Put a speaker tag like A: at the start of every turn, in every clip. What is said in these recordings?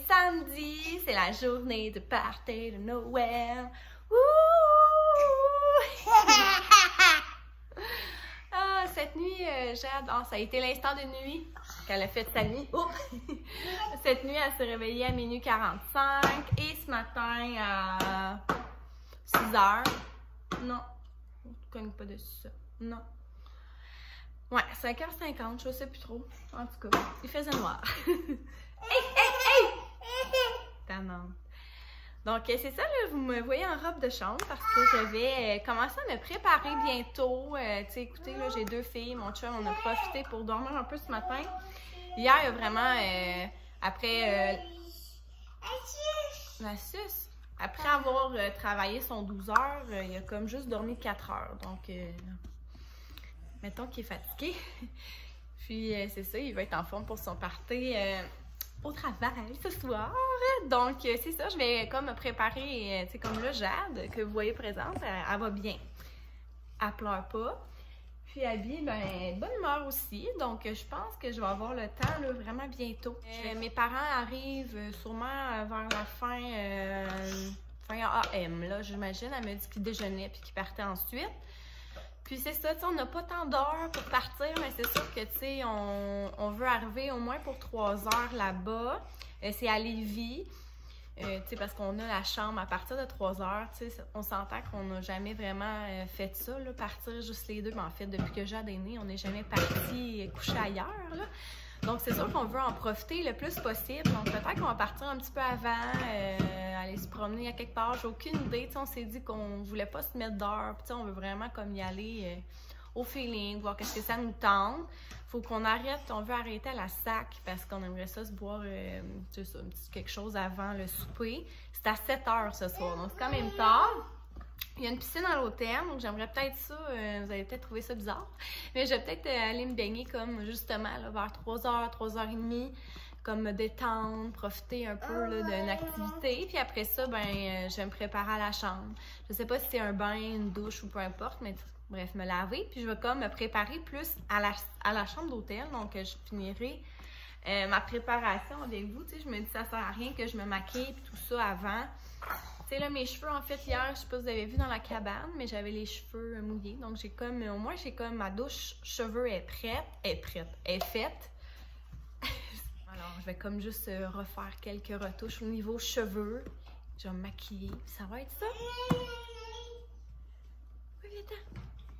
A: samedi, c'est la journée de party de Noël. Wouh! Ah, cette nuit, j'adore. Ça a été l'instant de nuit qu'elle a fait sa nuit. Oups! Cette nuit, elle s'est réveillée à minuit 45 et ce matin à 6 h. Non, je ne connais pas de ça. Non. Ouais, 5h50, je sais plus trop. En tout cas, il faisait noir. Hey! Tannante. Donc, c'est ça, là, vous me voyez en robe de chambre parce que je vais commencer à me préparer bientôt. Tu sais, écoutez, là, j'ai 2 filles. Mon chum, on a profité pour dormir un peu ce matin. Hier, il y a vraiment, après la suce, après avoir travaillé son 12 heures, il a comme juste dormi 4 heures. Donc, mettons qu'il est fatigué. Puis, c'est ça, il va être en forme pour son party au travail ce soir. Donc, c'est ça, je vais comme me préparer, tu sais, comme là, Jade, que vous voyez présente, elle va bien. Elle pleure pas. Puis, Abby, ben, bonne humeur aussi. Donc, je pense que je vais avoir le temps, là, vraiment bientôt. Mes parents arrivent sûrement vers la fin AM, là, j'imagine. Elle m'a dit qu'ils déjeunaient puis qu'ils partaient ensuite. Puis c'est ça, tu sais, on n'a pas tant d'heures pour partir, mais c'est sûr que, tu sais, on veut arriver au moins pour 3 heures là-bas. C'est à Lévis, tu sais, parce qu'on a la chambre à partir de 3 heures, tu sais, on s'entend qu'on n'a jamais vraiment fait ça, là, partir juste les deux. Mais en fait, depuis que Jade est née, on n'est jamais parti coucher ailleurs, là. Donc, c'est sûr qu'on veut en profiter le plus possible. Donc, peut-être qu'on va partir un petit peu avant, aller se promener à quelque part. J'ai aucune idée. Tu sais, on s'est dit qu'on voulait pas se mettre d'heure. Puis, tu sais, on veut vraiment comme y aller au feeling, voir qu'est-ce que ça nous tente. Faut qu'on arrête. On veut arrêter à la SAC parce qu'on aimerait ça se boire, tu sais, ça, quelque chose avant le souper. C'est à 7 h ce soir. Donc, c'est quand même tard. Il y a une piscine à l'hôtel, donc j'aimerais peut-être ça, vous allez peut-être trouver ça bizarre, mais je vais peut-être aller me baigner comme justement là, vers 3 h, 3h30, comme me détendre, profiter un peu d'une activité. Puis après ça, ben, je vais me préparer à la chambre. Je sais pas si c'est un bain, une douche ou peu importe, mais bref, me laver. Puis je vais comme me préparer plus à la chambre d'hôtel, donc je finirai ma préparation avec vous. Tu sais, je me dis ça sert à rien que je me maquille puis tout ça avant. Tu sais, là, mes cheveux, en fait, hier, je sais pas si vous avez vu dans la cabane, mais j'avais les cheveux mouillés. Donc, j'ai comme, au moins, j'ai comme ma douche cheveux est faite. Alors, je vais comme juste refaire quelques retouches au niveau cheveux. Je vais me maquiller. Ça va être ça. Oui, viens.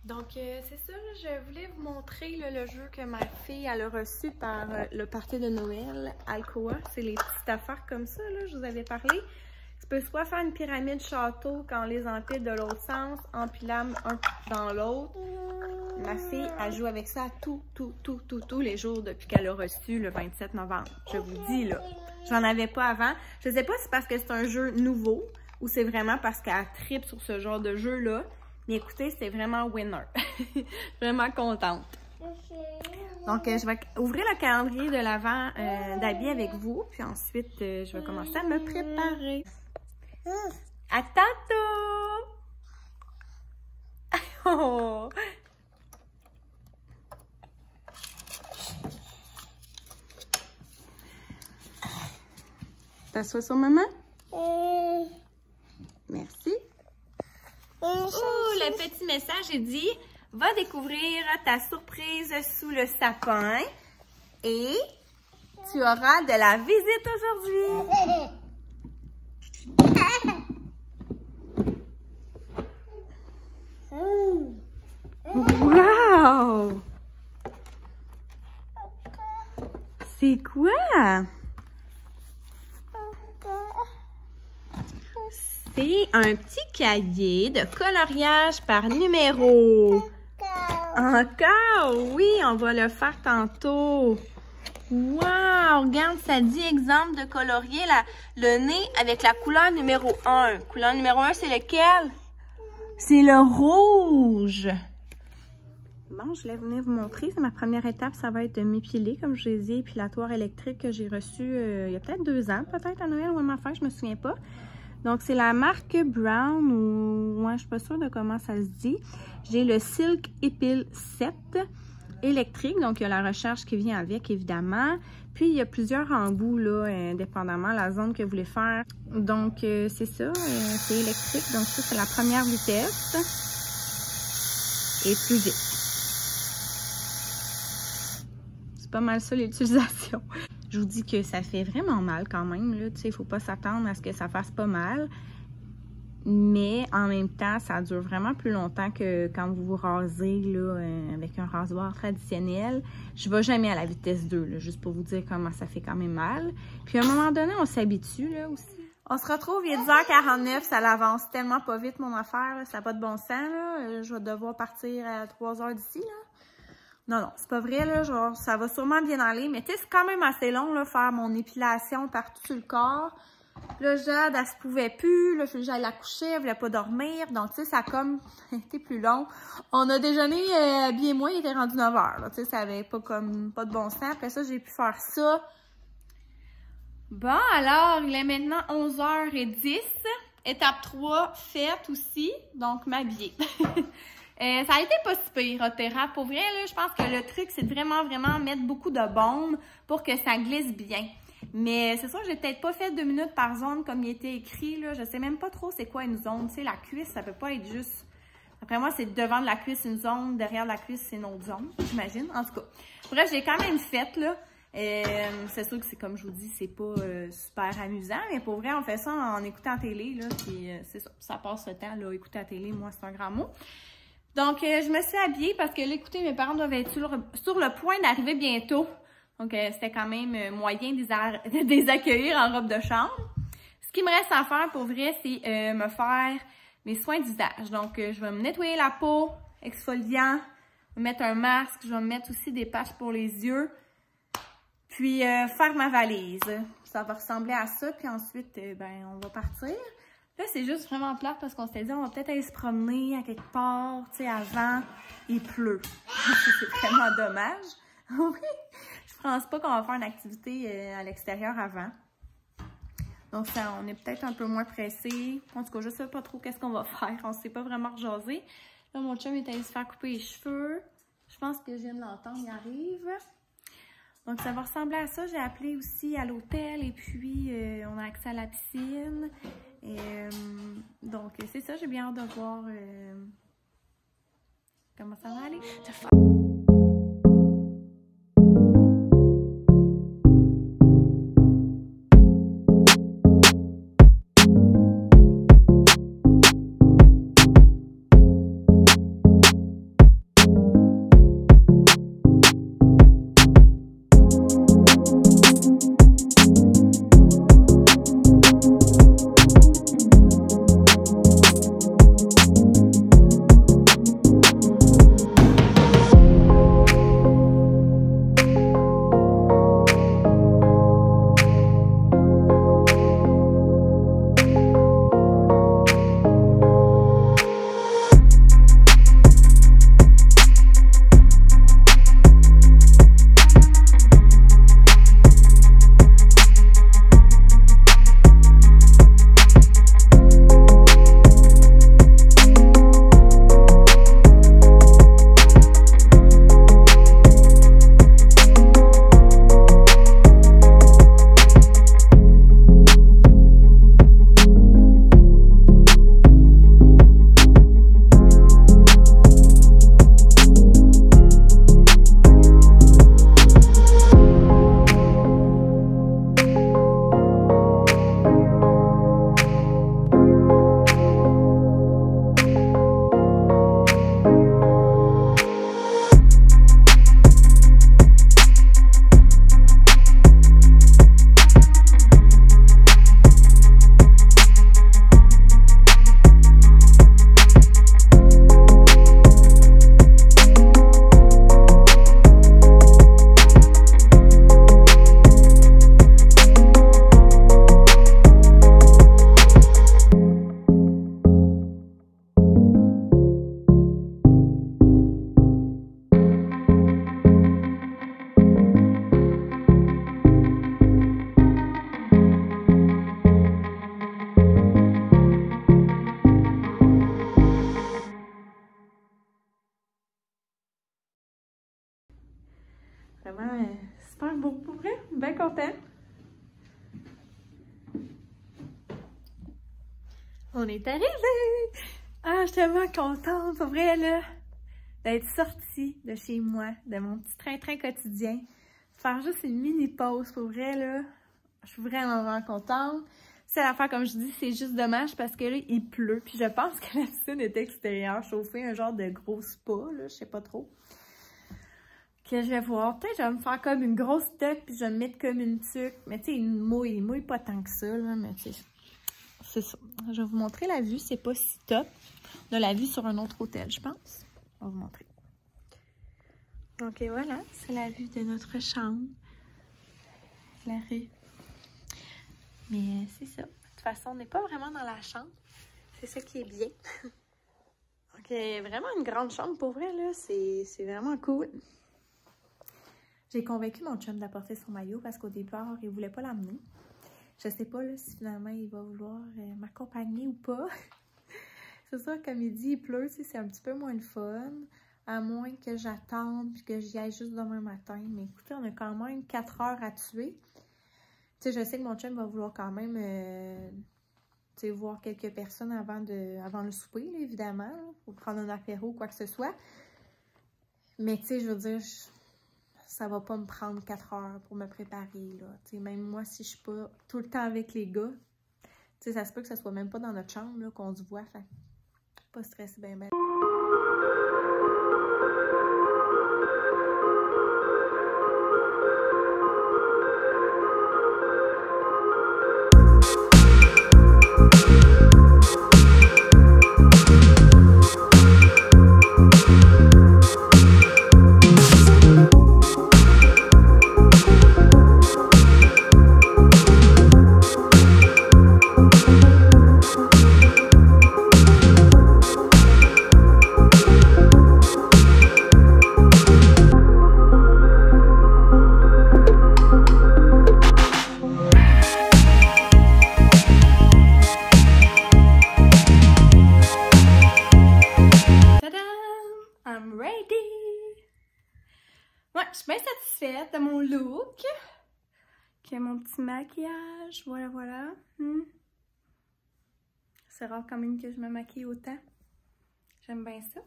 A: Donc, c'est ça, là, je voulais vous montrer là, le jeu que ma fille elle a reçu par le party de Noël, Alcoa. C'est les petites affaires comme ça, là, je vous avais parlé. Tu peux soit faire une pyramide château quand on les empile de l'autre sens, empilable un dans l'autre. Ma fille, elle joue avec ça tous les jours depuis qu'elle a reçu le 27 novembre. Je vous dis, là, j'en avais pas avant. Je sais pas si c'est parce que c'est un jeu nouveau ou c'est vraiment parce qu'elle tripe sur ce genre de jeu-là. Mais écoutez, c'est vraiment winner. Vraiment contente. Donc, je vais ouvrir le calendrier de l'Avent d'Abby avec vous. Puis ensuite, je vais commencer à me préparer. À tantôt! Oh! T'assois sur maman? Merci. Oh, le petit message, il dit « Va découvrir ta surprise sous le sapin et tu auras de la visite aujourd'hui. » Wow! C'est quoi? C'est un petit cahier de coloriage par numéro. Encore? Oui, on va le faire tantôt. Wow! Regarde, ça dit exemple de colorier le nez avec la couleur numéro 1. Couleur numéro 1, c'est lequel? C'est le rouge. Bon, je voulais venir vous montrer. C'est ma première étape. Ça va être de m'épiler, comme je l'ai dit, épilatoire électrique que j'ai reçu il y a peut-être 2 ans, peut-être à Noël ou à ma fête, je me souviens pas. Donc, c'est la marque Brown ou... Ouais, je suis pas sûre de comment ça se dit. J'ai le Silk Epil 7 électrique. Donc, il y a la recharge qui vient avec, évidemment. Puis, il y a plusieurs embouts, là, indépendamment de la zone que vous voulez faire. Donc, c'est ça, c'est électrique. Donc, ça, c'est la première vitesse. Et plus vite. C'est pas mal ça, l'utilisation. Je vous dis que ça fait vraiment mal quand même, là. Tu sais, il faut pas s'attendre à ce que ça fasse pas mal. Mais en même temps, ça dure vraiment plus longtemps que quand vous vous rasez là, avec un rasoir traditionnel. Je ne vais jamais à la vitesse 2, là, juste pour vous dire comment ça fait quand même mal. Puis à un moment donné, on s'habitue là aussi. On se retrouve, il est 10h49, ça avance tellement pas vite mon affaire, là, ça n'a pas de bon sens. Là. Je vais devoir partir à 3h d'ici. Non, non, c'est pas vrai, là, genre, ça va sûrement bien aller. Mais tu sais, c'est quand même assez long, là, faire mon épilation partout sur le corps. Là, Jade, elle se pouvait plus. Là, j'allais la coucher, elle voulait pas dormir. Donc, tu sais, ça a comme été plus long. On a déjeuné, bien moi, il était rendu 9h. Tu sais, ça avait pas de bon sens. Après ça, j'ai pu faire ça. Bon, alors, il est maintenant 11h10. Étape 3, faite aussi. Donc, m'habiller. Ça a été pas si pire, Otera. Pour vrai, là, je pense que le truc, c'est vraiment mettre beaucoup de baume pour que ça glisse bien. Mais c'est sûr, j'ai peut-être pas fait 2 minutes par zone comme il était écrit, là. Je sais même pas trop c'est quoi une zone. Tu sais, la cuisse, ça peut pas être juste... Après moi, c'est devant de la cuisse une zone, derrière la cuisse, c'est une autre zone, j'imagine. En tout cas, bref, j'ai quand même fait, là. C'est sûr que c'est comme je vous dis, c'est pas super amusant, mais pour vrai, on fait ça en écoutant la télé, là. Puis c'est ça, ça passe le temps, là. Écouter la télé, moi, c'est un grand mot. Donc, je me suis habillée parce que là, écoutez, mes parents doivent être sur le point d'arriver bientôt. Donc, c'était quand même moyen de les accueillir en robe de chambre. Ce qui me reste à faire, pour vrai, c'est me faire mes soins du visage. Donc, je vais me nettoyer la peau, exfoliant, me mettre un masque. Je vais me mettre aussi des patchs pour les yeux. Puis, faire ma valise. Ça va ressembler à ça. Puis ensuite, ben, on va partir. Là, c'est juste vraiment plate parce qu'on s'était dit, on va peut-être aller se promener à quelque part. Tu sais, avant, il pleut. C'est vraiment dommage. Oui. Je pense pas qu'on va faire une activité à l'extérieur avant. Donc, ça, on est peut-être un peu moins pressé. En tout cas, je sais pas trop qu'est-ce qu'on va faire. On s'est pas vraiment rejasé. Là, mon chum est allé se faire couper les cheveux. Je pense que je viens de l'entendre, il arrive. Donc, ça va ressembler à ça. J'ai appelé aussi à l'hôtel et puis on a accès à la piscine. Donc, c'est ça. J'ai bien hâte de voir comment ça va aller. On est arrivé! Ah, je suis tellement contente, pour vrai, là, d'être sortie de chez moi, de mon petit train-train quotidien. Faire juste une mini pause, pour vrai, là. Je suis vraiment contente. C'est l'affaire, comme je dis, c'est juste dommage parce que là, il pleut. Puis je pense que la piscine est extérieure, chauffée, un genre de gros spa, là, je sais pas trop. Que je vais voir. Peut-être que je vais me faire comme une grosse tuque, puis je vais me mettre comme une tuque. Mais tu sais, il mouille pas tant que ça, là, mais tu sais, c'est ça. Je vais vous montrer la vue, c'est pas si top. On a la vue sur un autre hôtel, je pense. On va vous montrer. Donc voilà, c'est la vue de notre chambre. La rue. Mais c'est ça. De toute façon, on n'est pas vraiment dans la chambre. C'est ça qui est bien. Donc, vraiment une grande chambre pour vrai, là. C'est vraiment cool. J'ai convaincu mon chum d'apporter son maillot parce qu'au départ, il voulait pas l'amener. Je sais pas là, si finalement il va vouloir m'accompagner ou pas. C'est sûr, comme il dit, il pleut, c'est un petit peu moins le fun. À moins que j'attende et que j'y aille juste demain matin. Mais écoutez, on a quand même 4 heures à tuer. Tu sais, je sais que mon chum va vouloir quand même tu sais, voir quelques personnes avant le souper, là, évidemment. Là, pour prendre un apéro ou quoi que ce soit. Mais tu sais, je veux dire... ça va pas me prendre 4 heures pour me préparer, là. T'sais, même moi, si je suis pas tout le temps avec les gars, t'sais, ça se peut que ça soit même pas dans notre chambre, là, qu'on se voit. Fait pas stressé ben. Je suis bien satisfaite de mon look. Que mon petit maquillage. Voilà. C'est rare quand même que je me maquille autant. J'aime bien ça.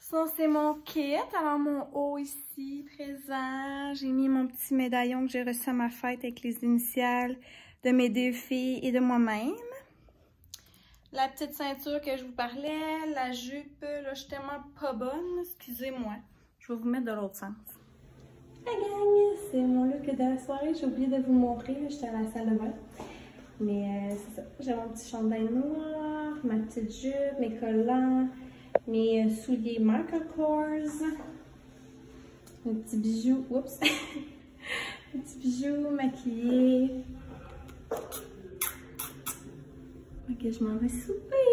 A: Ça, c'est mon kit. Alors, mon haut ici, présent. J'ai mis mon petit médaillon que j'ai reçu à ma fête avec les initiales de mes 2 filles et de moi-même. La petite ceinture que je vous parlais. La jupe, là, je suis tellement pas bonne. Excusez-moi. Je vais vous mettre de l'autre sens. La gang, c'est mon look de la soirée. J'ai oublié de vous montrer. J'étais à la salle de bain. Mais c'est ça. J'ai mon petit chandail noir, ma petite jupe, mes collants, mes souliers Michael Kors, mes petits bijoux. Oups! Mes petits bijoux maquillés. Ok, je m'en vais souper.